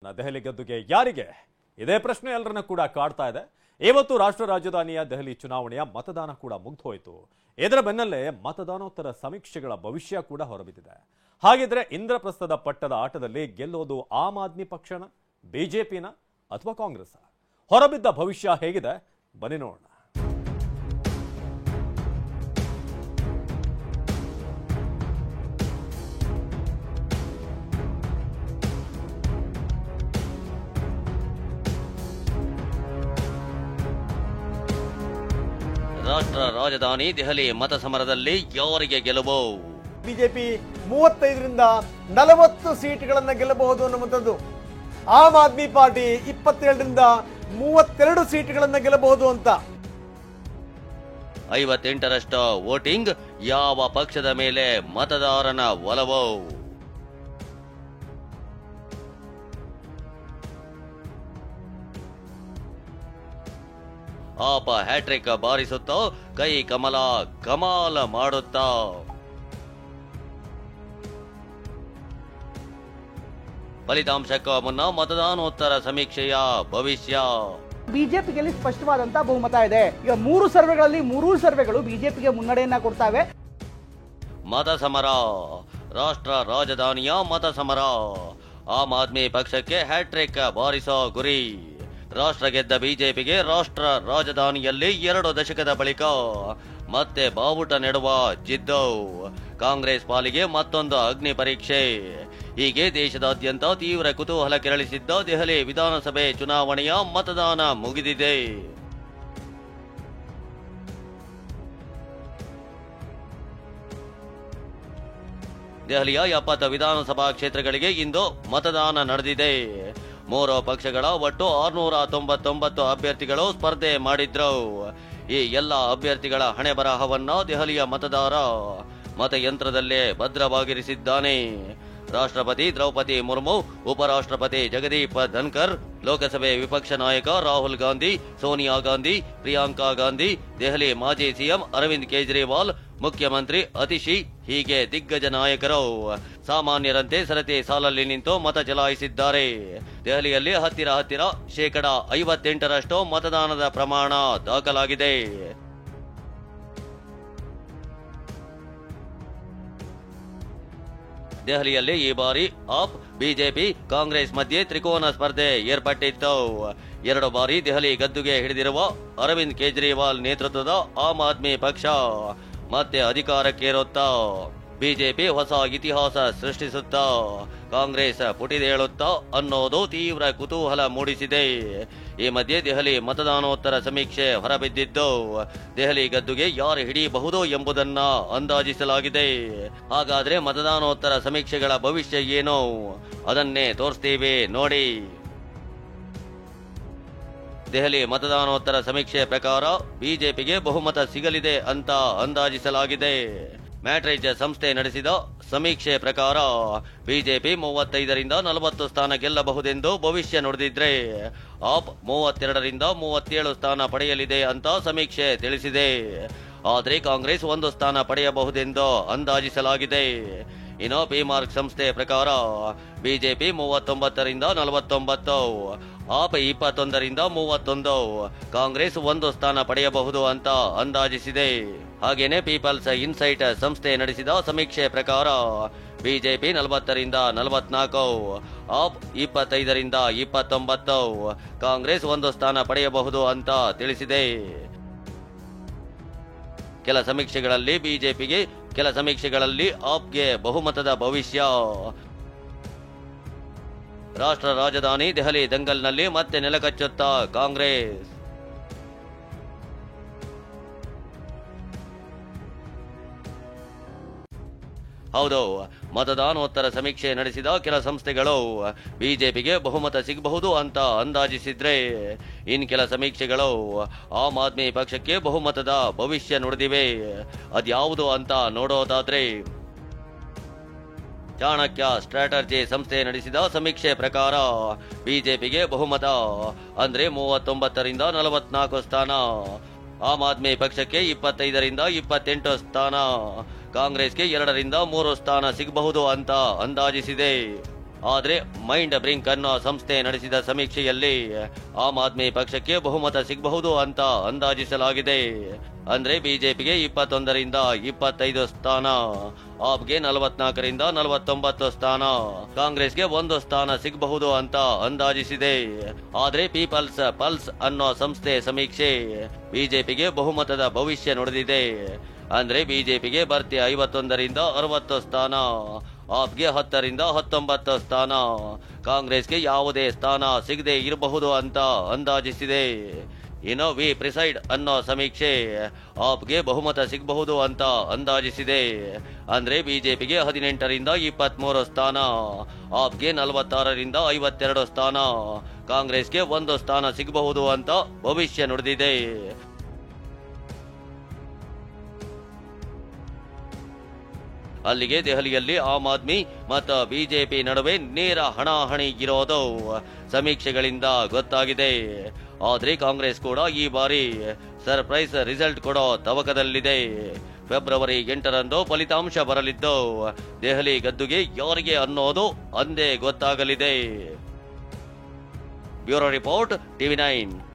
ದೆಹಲಿ ಗದ್ದುಗೆ ಯಾರಿಗೆ? ಇದೇ ಪ್ರಶ್ನೆ ಎಲ್ಲರನ್ನ ಕೂಡ ಕಾಡ್ತಾ ಇದೆ. ಇವತ್ತು ರಾಷ್ಟ್ರ ರಾಜಧಾನಿಯ ದೆಹಲಿ ಚುನಾವಣೆಯ ಮತದಾನ ಕೂಡ ಮುಗಿದೋಯ್ತು. ಇದರ ಬೆನ್ನಲ್ಲೇ ಮತದಾನೋತ್ತರ ಸಮೀಕ್ಷೆಗಳ ಭವಿಷ್ಯ ಕೂಡ ಹೊರಬಿದ್ದಿದೆ. ಹಾಗಿದ್ರೆ ಇಂದ್ರಪ್ರಸ್ಥದ ಪಟ್ಟದ ಆಟದಲ್ಲಿ ಗೆಲ್ಲೋದು ಆಮ್ ಆದ್ಮಿ ಪಕ್ಷನ, ಬಿಜೆಪಿನ ಅಥವಾ ಕಾಂಗ್ರೆಸ್? ಹೊರಬಿದ್ದ ಭವಿಷ್ಯ ಹೇಗಿದೆ ಬನ್ನಿ ನೋಡೋಣ. ರಾಷ್ಟ್ರ ರಾಜಧಾನಿ ದೆಹಲಿ ಮತ ಸಮರದಲ್ಲಿ ಯಾರಿಗೆ ಗೆಲುವು? ಬಿಜೆಪಿ 35ರಿಂದ 40 ಸೀಟ್ಗಳನ್ನು ಗೆಲ್ಲಬಹುದು ಅನ್ನುವಂಥದ್ದು. ಆಮ್ ಆದ್ಮಿ ಪಾರ್ಟಿ 27ರಿಂದ 32 ಸೀಟ್ಗಳನ್ನು ಗೆಲ್ಲಬಹುದು ಅಂತ. 58ರಷ್ಟು ವೋಟಿಂಗ್ ಯಾವ ಪಕ್ಷದ ಮೇಲೆ ಮತದಾರನ ಒಲವು? ಆಪ ಹ್ಯಾಟ್ರಿಕ್ ಬಾರಿಸುತ್ತಾ ಕೈ ಕಮಲ ಕಮಾಲ ಮಾಡುತ್ತಾ ಫಲಿತಾಂಶಕ್ಕೂ ಮುನ್ನ ಮತದಾನೋತ್ತರ ಸಮೀಕ್ಷೆಯ ಭವಿಷ್ಯ. ಬಿಜೆಪಿಗೆ ಸ್ಪಷ್ಟವಾದಂತಹ ಬಹುಮತ ಇದೆ. ಈಗ 3 ಸರ್ವೆಗಳಲ್ಲಿ 3 ಸರ್ವೆಗಳು ಬಿಜೆಪಿಗೆ ಮುನ್ನಡೆಯನ್ನ ಕೊಡ್ತಾವೆ. ಮತ ಸಮರ, ರಾಷ್ಟ್ರ ರಾಜಧಾನಿಯ ಮತ ಸಮರ. ಆಮ್ ಆದ್ಮಿ ಪಕ್ಷಕ್ಕೆ ಹ್ಯಾಟ್ರಿಕ್ ಬಾರಿಸೋ ಗುರಿ. ರಾಷ್ಟ್ರ ಗೆದ್ದ ಬಿಜೆಪಿಗೆ ರಾಷ್ಟ್ರ ರಾಜಧಾನಿಯಲ್ಲಿ 2 ದಶಕದ ಬಳಿಕ ಮತ್ತೆ ಬಾವುಟ ನೆಡುವ ಜಿದ್ದು. ಕಾಂಗ್ರೆಸ್ ಪಾಲಿಗೆ ಮತ್ತೊಂದು ಅಗ್ನಿ ಪರೀಕ್ಷೆ. ಹೀಗೆ ದೇಶದಾದ್ಯಂತ ತೀವ್ರ ಕುತೂಹಲ ಕೆರಳಿಸಿದ್ದ ದೆಹಲಿ ವಿಧಾನಸಭೆ ಚುನಾವಣೆಯ ಮತದಾನ ಮುಗಿದಿದೆ. ದೆಹಲಿಯ 70 ವಿಧಾನಸಭಾ ಕ್ಷೇತ್ರಗಳಿಗೆ ಇಂದು ಮತದಾನ ನಡೆದಿದೆ. 3 ಪಕ್ಷಗಳ ಒಟ್ಟು 699 ಅಭ್ಯರ್ಥಿಗಳು ಸ್ಪರ್ಧೆ ಮಾಡಿದ್ರು. ಈ ಎಲ್ಲ ಅಭ್ಯರ್ಥಿಗಳ ಹಣೆ ಬರಹವನ್ನ ದೆಹಲಿಯ ಮತದಾರ ಮತಯಂತ್ರದಲ್ಲೇ ಭದ್ರವಾಗಿರಿಸಿದ್ದಾನೆ. ರಾಷ್ಟ್ರಪತಿ ದ್ರೌಪದಿ ಮುರ್ಮು, ಉಪರಾಷ್ಟ್ರಪತಿ ಜಗದೀಪ್ ಧನ್ಕರ್, ಲೋಕಸಭೆ ವಿಪಕ್ಷ ನಾಯಕ ರಾಹುಲ್ ಗಾಂಧಿ, ಸೋನಿಯಾ ಗಾಂಧಿ, ಪ್ರಿಯಾಂಕಾ ಗಾಂಧಿ, ದೆಹಲಿ ಮಾಜಿ ಸಿಎಂ ಅರವಿಂದ್ ಕೇಜ್ರಿವಾಲ್, ಮುಖ್ಯಮಂತ್ರಿ ಅತಿಶಿ ಹೀಗೆ ದಿಗ್ಗಜ ನಾಯಕರು ಸಾಮಾನ್ಯರಂತೆ ಸರತಿ ಸಾಲಲ್ಲಿ ನಿಂತು ಮತ ಚಲಾಯಿಸಿದ್ದಾರೆ. ದೆಹಲಿಯಲ್ಲಿ ಹತ್ತಿರ 58% ಮತದಾನದ ಪ್ರಮಾಣ ದಾಖಲಾಗಿದೆ. ದೆಹಲಿಯಲ್ಲಿ ಈ ಬಾರಿ ಆಪ್, ಬಿಜೆಪಿ, ಕಾಂಗ್ರೆಸ್ ಮಧ್ಯೆ ತ್ರಿಕೋನ ಸ್ಪರ್ಧೆ ಏರ್ಪಟ್ಟಿತ್ತು. 2 ಬಾರಿ ದೆಹಲಿ ಗದ್ದುಗೆ ಹಿಡಿದಿರುವ ಅರವಿಂದ್ ಕೇಜ್ರಿವಾಲ್ ನೇತೃತ್ವದ ಆಮ್ ಆದ್ಮಿ ಪಕ್ಷ ಮತ್ತೆ ಅಧಿಕಾರಕ್ಕೇರುತ್ತಾ, ಬಿಜೆಪಿ ಹೊಸ ಇತಿಹಾಸ ಸೃಷ್ಟಿಸುತ್ತಾ, ಕಾಂಗ್ರೆಸ್ ಪುಟಿದೇಳುತ್ತಾ ಅನ್ನೋದು ತೀವ್ರ ಕುತೂಹಲ ಮೂಡಿಸಿದೆ. ಈ ಮಧ್ಯೆ ದೆಹಲಿ ಮತದಾನೋತ್ತರ ಸಮೀಕ್ಷೆ ಹೊರಬಿದ್ದಿದ್ದು ದೆಹಲಿ ಗದ್ದುಗೆ ಯಾರು ಹಿಡಿಯಬಹುದು ಎಂಬುದನ್ನ ಅಂದಾಜಿಸಲಾಗಿದೆ. ಹಾಗಾದ್ರೆ ಮತದಾನೋತ್ತರ ಸಮೀಕ್ಷೆಗಳ ಭವಿಷ್ಯ ಏನು? ಅದನ್ನೇ ತೋರಿಸ್ತೀವಿ ನೋಡಿ. ದೆಹಲಿ ಮತದಾನೋತ್ತರ ಸಮೀಕ್ಷೆ ಪ್ರಕಾರ ಬಿಜೆಪಿಗೆ ಬಹುಮತ ಸಿಗಲಿದೆ ಅಂತ ಅಂದಾಜಿಸಲಾಗಿದೆ. ಮ್ಯಾಟ್ರಿಜ್ ಸಂಸ್ಥೆ ನಡೆಸಿದ ಸಮೀಕ್ಷೆ ಪ್ರಕಾರ ಬಿಜೆಪಿ 35ರಿಂದ 40 ಸ್ಥಾನ ಗೆಲ್ಲಬಹುದೆಂದು ಭವಿಷ್ಯ ನುಡಿದಿದ್ರೆ ಆಪ್ 32ರಿಂದ 37 ಸ್ಥಾನ ಪಡೆಯಲಿದೆ ಅಂತ ಸಮೀಕ್ಷೆ ತಿಳಿಸಿದೆ. ಆದರೆ ಕಾಂಗ್ರೆಸ್ 1 ಸ್ಥಾನ ಪಡೆಯಬಹುದೆಂದು ಅಂದಾಜಿಸಲಾಗಿದೆ. ಇನ್ನು ಪಿಮಾರ್ಕ್ ಸಂಸ್ಥೆ ಪ್ರಕಾರ ಬಿಜೆಪಿ 39ರಿಂದ 49, ಆಪ್ 21ರಿಂದ 31, ಕಾಂಗ್ರೆಸ್ 1 ಸ್ಥಾನ ಪಡೆಯಬಹುದು ಅಂತ ಅಂದಾಜಿಸಿದೆ. ಹಾಗೇನೆ ಪೀಪಲ್ಸ್ ಇನ್ಸೈಟ್ ಸಂಸ್ಥೆ ನಡೆಸಿದ ಸಮೀಕ್ಷೆ ಪ್ರಕಾರ ಬಿಜೆಪಿ 40ರಿಂದ 44, ಆಪ್ 25ರಿಂದ 29, ಕಾಂಗ್ರೆಸ್ 1 ಸ್ಥಾನ ಪಡೆಯಬಹುದು ಅಂತ ತಿಳಿಸಿದೆ. ಕೆಲ ಸಮೀಕ್ಷೆಗಳಲ್ಲಿ ಬಿಜೆಪಿಗೆ, ಕೆಲ ಸಮೀಕ್ಷೆಗಳಲ್ಲಿ ಆಪ್ಗೆ ಬಹುಮತದ ಭವಿಷ್ಯ. ರಾಷ್ಟ್ರ ರಾಜಧಾನಿ ದೆಹಲಿ ದಂಗಲ್ನಲ್ಲಿ ಮತ್ತೆ ನೆಲಕಚ್ಚುತ್ತಾ ಕಾಂಗ್ರೆಸ್. ಹೌದು, ಮತದಾನೋತ್ತರ ಸಮೀಕ್ಷೆ ನಡೆಸಿದ ಕೆಲ ಸಂಸ್ಥೆಗಳು ಬಿಜೆಪಿಗೆ ಬಹುಮತ ಸಿಗಬಹುದು ಅಂತ ಅಂದಾಜಿಸಿದ್ರೆ, ಇನ್ ಕೆಲ ಸಮೀಕ್ಷೆಗಳು ಆಮ್ ಆದ್ಮಿ ಪಕ್ಷಕ್ಕೆ ಬಹುಮತದ ಭವಿಷ್ಯ ನುಡಿದಿವೆ. ಅದ್ಯಾವುದು ಅಂತ ನೋಡೋದಾದ್ರೆ, ಚಾಣಕ್ಯ ಸ್ಟ್ರಾಟಜಿ ಸಂಸ್ಥೆ ನಡೆಸಿದ ಸಮೀಕ್ಷೆ ಪ್ರಕಾರ ಬಿಜೆಪಿಗೆ ಬಹುಮತ ಅಂದ್ರೆ 39ರಿಂದ 44 ಸ್ಥಾನ, ಆಮ್ ಆದ್ಮಿ ಪಕ್ಷಕ್ಕೆ 25ರಿಂದ 28 ಸ್ಥಾನ, ಕಾಂಗ್ರೆಸ್ಗೆ 2ರಿಂದ 3 ಸ್ಥಾನ ಸಿಗಬಹುದು ಅಂತ ಅಂದಾಜಿಸಿದೆ. ಆದ್ರೆ ಮೈಂಡ್ ಬ್ರಿಂಕ್ ಅನ್ನೋ ಸಂಸ್ಥೆ ನಡೆಸಿದ ಸಮೀಕ್ಷೆಯಲ್ಲಿ ಆಮ್ ಆದ್ಮಿ ಪಕ್ಷಕ್ಕೆ ಬಹುಮತ ಸಿಗಬಹುದು ಅಂತ ಅಂದಾಜಿಸಲಾಗಿದೆ. ಅಂದ್ರೆ ಬಿಜೆಪಿಗೆ 21ರಿಂದ 25 ಸ್ಥಾನ, ಆಪ್ಗೆ 44ರಿಂದ 49 ಸ್ಥಾನ, ಕಾಂಗ್ರೆಸ್ಗೆ 1 ಸ್ಥಾನ ಸಿಗಬಹುದು ಅಂತ ಅಂದಾಜಿಸಿದೆ. ಆದ್ರೆ ಪೀಪಲ್ಸ್ ಪಲ್ಸ್ ಅನ್ನೋ ಸಂಸ್ಥೆ ಸಮೀಕ್ಷೆ ಬಿಜೆಪಿಗೆ ಬಹುಮತದ ಭವಿಷ್ಯ ನುಡಿದಿದೆ. ಅಂದ್ರೆ ಬಿಜೆಪಿಗೆ ಭರ್ತಿ 51ರಿಂದ 60 ಸ್ಥಾನ, ಆಪ್ಗೆ 10ರಿಂದ 19 ಸ್ಥಾನ, ಕಾಂಗ್ರೆಸ್ಗೆ ಯಾವುದೇ ಸ್ಥಾನ ಸಿಗದೆ ಇರಬಹುದು ಅಂತ ಅಂದಾಜಿಸಿದೆ. ಇನ್ನು ವಿ ಪ್ರಿಸೈಡ್ ಅನ್ನೋ ಸಮೀಕ್ಷೆ ಆಪ್ಗೆ ಬಹುಮತ ಸಿಗಬಹುದು ಅಂತ ಅಂದಾಜಿಸಿದೆ. ಅಂದ್ರೆ ಬಿಜೆಪಿಗೆ 18ರಿಂದ 23 ಸ್ಥಾನ, ಆಪ್ಗೆ 46ರಿಂದ 52 ಸ್ಥಾನ, ಕಾಂಗ್ರೆಸ್ಗೆ 1 ಸ್ಥಾನ ಸಿಗಬಹುದು ಅಂತ ಭವಿಷ್ಯ ನುಡಿದಿದೆ. ಅಲ್ಲಿಗೆ ದೆಹಲಿಯಲ್ಲಿ ಆಮ್ ಆದ್ಮಿ ಮತ್ತು ಬಿಜೆಪಿ ನಡುವೆ ನೇರ ಹಣಾಹಣಿ ಇರೋದು ಸಮೀಕ್ಷೆಗಳಿಂದ ಗೊತ್ತಾಗಿದೆ. ಆದ್ರೆ ಕಾಂಗ್ರೆಸ್ ಕೂಡ ಈ ಬಾರಿ ಸರ್ಪ್ರೈಸ್ ರಿಸಲ್ಟ್ ಕೊಡೋ ತವಕದಲ್ಲಿದೆ. ಫೆಬ್ರವರಿ 8ರಂದು ಫಲಿತಾಂಶ ಬರಲಿದ್ದು ದೆಹಲಿ ಗದ್ದುಗೆ ಯಾರಿಗೆ ಅನ್ನೋದು ಅಂದೇ ಗೊತ್ತಾಗಲಿದೆ. Bureau report, TV9.